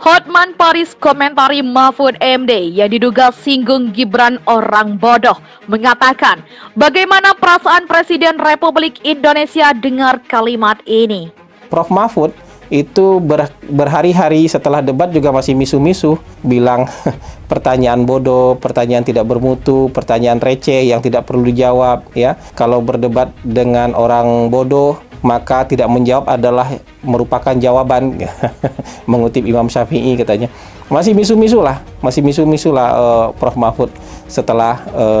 Hotman Paris komentari Mahfud MD yang diduga singgung Gibran orang bodoh, mengatakan, bagaimana perasaan Presiden Republik Indonesia dengar kalimat ini? Prof. Mahfud itu berhari-hari setelah debat juga masih misu-misu, bilang pertanyaan bodoh, pertanyaan tidak bermutu, pertanyaan receh yang tidak perlu dijawab. Ya, kalau berdebat dengan orang bodoh, maka tidak menjawab adalah merupakan jawaban. Mengutip Imam Syafi'i katanya. Masih misu-misu lah Prof. Mahfud setelah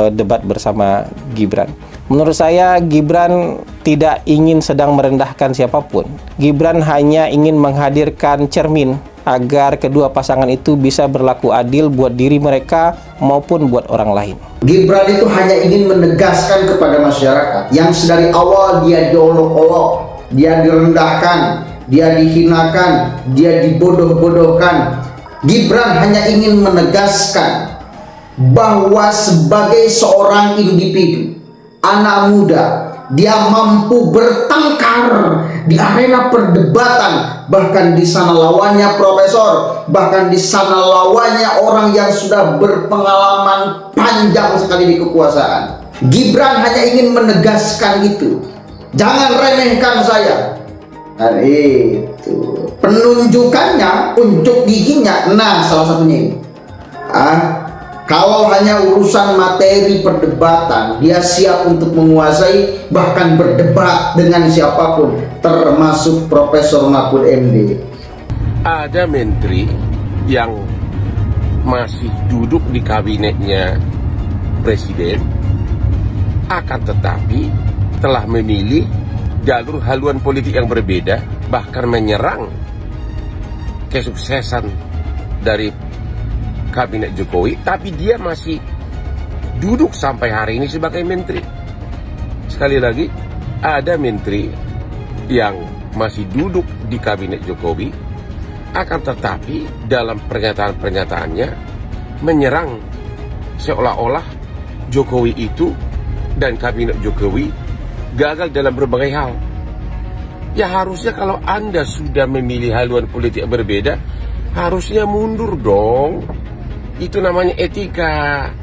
debat bersama Gibran. Menurut saya Gibran tidak ingin sedang merendahkan siapapun. Gibran hanya ingin menghadirkan cermin agar kedua pasangan itu bisa berlaku adil buat diri mereka maupun buat orang lain. Gibran itu hanya ingin menegaskan kepada masyarakat yang sedari awal dia diolok-olok, dia direndahkan, dia dihinakan, dia dibodoh-bodohkan. Gibran hanya ingin menegaskan bahwa sebagai seorang individu, anak muda, dia mampu bertengkar di arena perdebatan, bahkan di sana lawannya profesor, bahkan di sana lawannya orang yang sudah berpengalaman panjang sekali di kekuasaan. Gibran hanya ingin menegaskan itu. Jangan remehkan saya. Nah, itu penunjukannya, unjuk giginya. Nah, salah satunya ini. Kalau hanya urusan materi perdebatan, dia siap untuk menguasai, bahkan berdebat dengan siapapun, termasuk Profesor Mahfud MD. Ada menteri yang masih duduk di kabinetnya Presiden, akan tetapi telah memilih jalur haluan politik yang berbeda, bahkan menyerang kesuksesan dari kabinet Jokowi, tapi dia masih duduk sampai hari ini sebagai menteri. Sekali lagi, ada menteri yang masih duduk di kabinet Jokowi, akan tetapi dalam pernyataan-pernyataannya menyerang seolah-olah Jokowi itu dan kabinet Jokowi gagal dalam berbagai hal. Ya harusnya kalau Anda sudah memilih haluan politik yang berbeda, harusnya mundur dong. Itu namanya etika.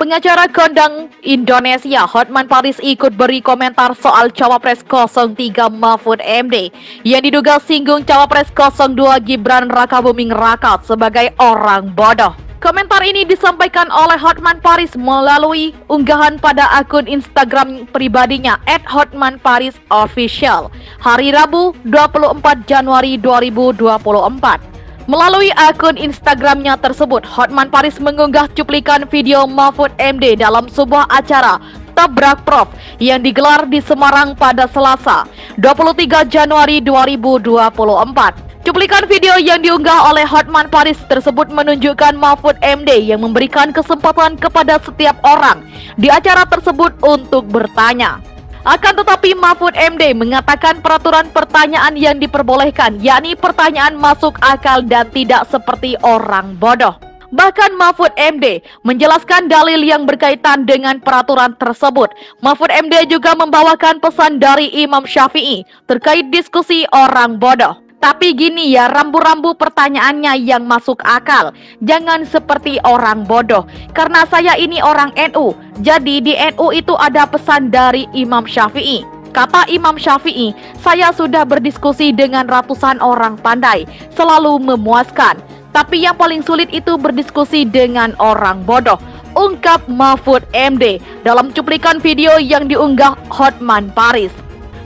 Pengacara kondang Indonesia Hotman Paris ikut beri komentar soal Cawapres 03 Mahfud MD yang diduga singgung Cawapres 02 Gibran Rakabuming Raka sebagai orang bodoh. Komentar ini disampaikan oleh Hotman Paris melalui unggahan pada akun Instagram pribadinya @HotmanParisOfficial hari Rabu 24 Januari 2024. Melalui akun Instagramnya tersebut, Hotman Paris mengunggah cuplikan video Mahfud MD dalam sebuah acara Tabrak Prof yang digelar di Semarang pada Selasa 23 Januari 2024. Cuplikan video yang diunggah oleh Hotman Paris tersebut menunjukkan Mahfud MD yang memberikan kesempatan kepada setiap orang di acara tersebut untuk bertanya. Akan tetapi Mahfud MD mengatakan peraturan pertanyaan yang diperbolehkan, yakni pertanyaan masuk akal dan tidak seperti orang bodoh. Bahkan Mahfud MD menjelaskan dalil yang berkaitan dengan peraturan tersebut. Mahfud MD juga membawakan pesan dari Imam Syafi'i terkait diskusi orang bodoh. Tapi gini ya, rambu-rambu pertanyaannya yang masuk akal. Jangan seperti orang bodoh. Karena saya ini orang NU. Jadi di NU itu ada pesan dari Imam Syafi'i. Kata Imam Syafi'i, saya sudah berdiskusi dengan ratusan orang pandai. Selalu memuaskan. Tapi yang paling sulit itu berdiskusi dengan orang bodoh. Ungkap Mahfud MD dalam cuplikan video yang diunggah Hotman Paris.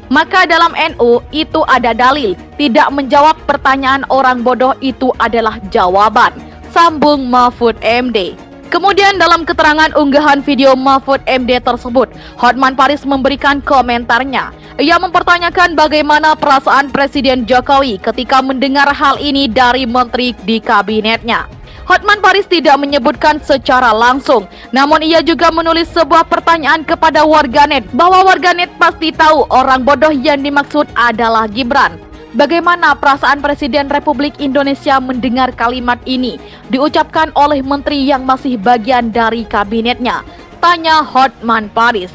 Maka dalam NU itu ada dalil, tidak menjawab pertanyaan orang bodoh itu adalah jawaban, sambung Mahfud MD. Kemudian dalam keterangan unggahan video Mahfud MD tersebut, Hotman Paris memberikan komentarnya. Ia mempertanyakan bagaimana perasaan Presiden Jokowi ketika mendengar hal ini dari menteri di kabinetnya. Hotman Paris tidak menyebutkan secara langsung, namun ia juga menulis sebuah pertanyaan kepada warganet bahwa warganet pasti tahu orang bodoh yang dimaksud adalah Gibran. Bagaimana perasaan Presiden Republik Indonesia mendengar kalimat ini diucapkan oleh menteri yang masih bagian dari kabinetnya? Tanya Hotman Paris.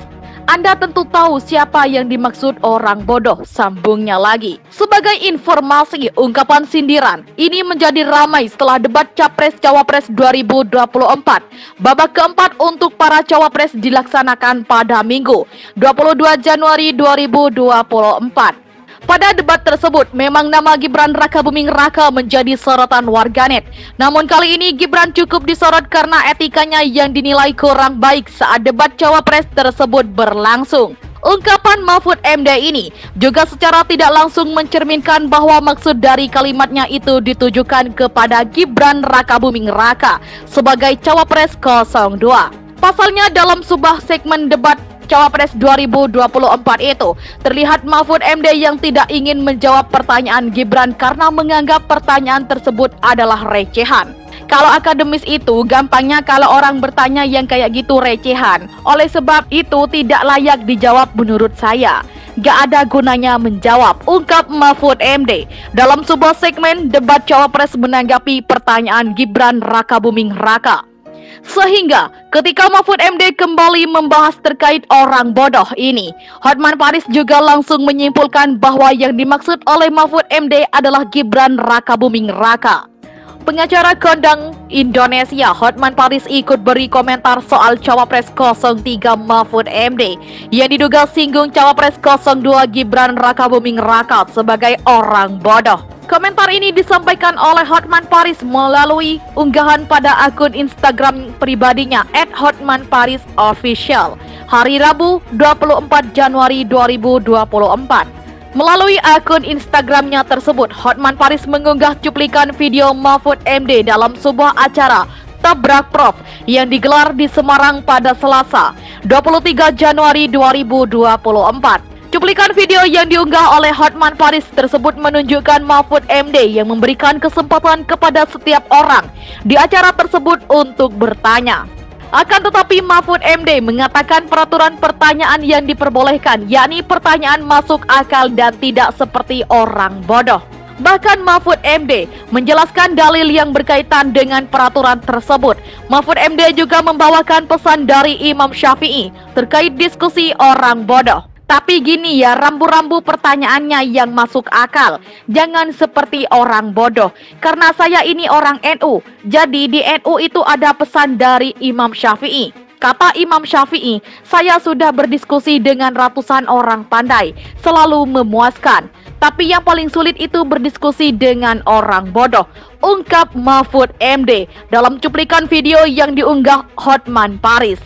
Anda tentu tahu siapa yang dimaksud orang bodoh, sambungnya lagi. Sebagai informasi, ungkapan sindiran ini menjadi ramai setelah debat Capres-Cawapres 2024. Babak keempat untuk para cawapres dilaksanakan pada Minggu, 22 Januari 2024. Pada debat tersebut, memang nama Gibran Rakabuming Raka menjadi sorotan warganet. Namun kali ini Gibran cukup disorot karena etikanya yang dinilai kurang baik saat debat cawapres tersebut berlangsung. Ungkapan Mahfud MD ini juga secara tidak langsung mencerminkan bahwa maksud dari kalimatnya itu ditujukan kepada Gibran Rakabuming Raka sebagai Cawapres 02. Pasalnya dalam sebuah segmen debat Cawapres 2024 itu, terlihat Mahfud MD yang tidak ingin menjawab pertanyaan Gibran karena menganggap pertanyaan tersebut adalah recehan. Kalau akademis itu, gampangnya kalau orang bertanya yang kayak gitu recehan. Oleh sebab itu tidak layak dijawab menurut saya. Gak ada gunanya menjawab, ungkap Mahfud MD dalam sebuah segmen debat Cawapres menanggapi pertanyaan Gibran Rakabuming Raka. Sehingga ketika Mahfud MD kembali membahas terkait orang bodoh ini, Hotman Paris juga langsung menyimpulkan bahwa yang dimaksud oleh Mahfud MD adalah Gibran Rakabuming Raka. Pengacara kondang Indonesia Hotman Paris ikut beri komentar soal Cawapres 03 Mahfud MD yang diduga singgung Cawapres 02 Gibran Rakabuming Raka sebagai orang bodoh. Komentar ini disampaikan oleh Hotman Paris melalui unggahan pada akun Instagram pribadinya @hotmanparisofficial hari Rabu 24 Januari 2024. Melalui akun Instagramnya tersebut, Hotman Paris mengunggah cuplikan video Mahfud MD dalam sebuah acara Tabrak Prof yang digelar di Semarang pada Selasa 23 Januari 2024. Cuplikan video yang diunggah oleh Hotman Paris tersebut menunjukkan Mahfud MD yang memberikan kesempatan kepada setiap orang di acara tersebut untuk bertanya. Akan tetapi Mahfud MD mengatakan peraturan pertanyaan yang diperbolehkan, yakni pertanyaan masuk akal dan tidak seperti orang bodoh. Bahkan Mahfud MD menjelaskan dalil yang berkaitan dengan peraturan tersebut. Mahfud MD juga membawakan pesan dari Imam Syafi'i terkait diskusi orang bodoh. Tapi gini ya, rambu-rambu pertanyaannya yang masuk akal. Jangan seperti orang bodoh. Karena saya ini orang NU. Jadi di NU itu ada pesan dari Imam Syafi'i. Kata Imam Syafi'i, saya sudah berdiskusi dengan ratusan orang pandai. Selalu memuaskan. Tapi yang paling sulit itu berdiskusi dengan orang bodoh. Ungkap Mahfud MD dalam cuplikan video yang diunggah Hotman Paris.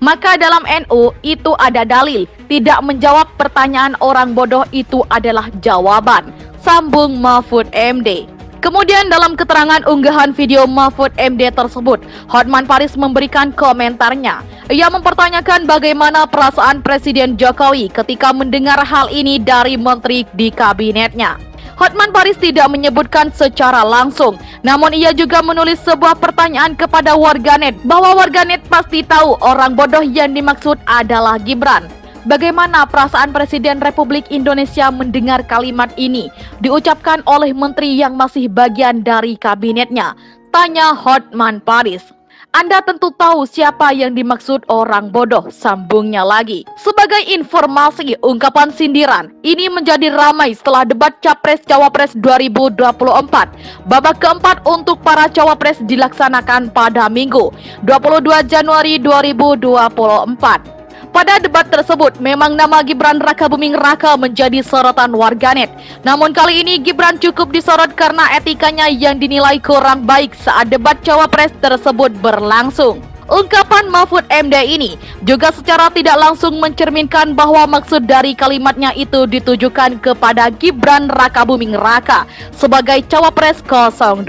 Maka dalam NU itu ada dalil, tidak menjawab pertanyaan orang bodoh itu adalah jawaban, sambung Mahfud MD. Kemudian dalam keterangan unggahan video Mahfud MD tersebut, Hotman Paris memberikan komentarnya. Ia mempertanyakan bagaimana perasaan Presiden Jokowi ketika mendengar hal ini dari menteri di kabinetnya. Hotman Paris tidak menyebutkan secara langsung, namun ia juga menulis sebuah pertanyaan kepada warganet bahwa warganet pasti tahu orang bodoh yang dimaksud adalah Gibran. Bagaimana perasaan Presiden Republik Indonesia mendengar kalimat ini diucapkan oleh menteri yang masih bagian dari kabinetnya? Tanya Hotman Paris. Anda tentu tahu siapa yang dimaksud orang bodoh, sambungnya lagi. Sebagai informasi, ungkapan sindiran ini menjadi ramai setelah debat Capres-Cawapres 2024. Babak keempat untuk para cawapres dilaksanakan pada Minggu, 22 Januari 2024. Pada debat tersebut, memang nama Gibran Rakabuming Raka menjadi sorotan warganet. Namun kali ini Gibran cukup disorot karena etikanya yang dinilai kurang baik saat debat cawapres tersebut berlangsung. Ungkapan Mahfud MD ini juga secara tidak langsung mencerminkan bahwa maksud dari kalimatnya itu ditujukan kepada Gibran Rakabuming Raka sebagai Cawapres 02.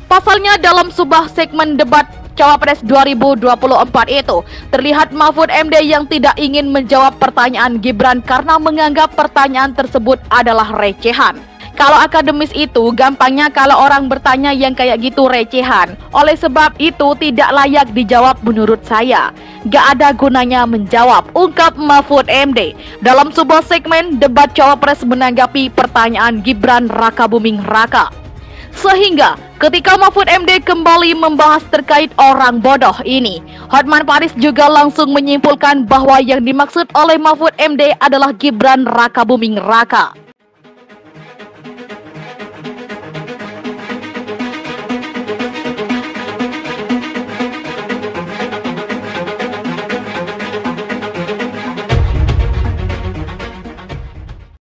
Pasalnya dalam sebuah segmen debat Cawapres 2024 itu, terlihat Mahfud MD yang tidak ingin menjawab pertanyaan Gibran karena menganggap pertanyaan tersebut adalah recehan. Kalau akademis itu, gampangnya kalau orang bertanya yang kayak gitu recehan. Oleh sebab itu tidak layak dijawab menurut saya. Gak ada gunanya menjawab, ungkap Mahfud MD dalam sebuah segmen debat Cawapres menanggapi pertanyaan Gibran Rakabuming Raka. Sehingga ketika Mahfud MD kembali membahas terkait orang bodoh ini, Hotman Paris juga langsung menyimpulkan bahwa yang dimaksud oleh Mahfud MD adalah Gibran Raka Buming Raka.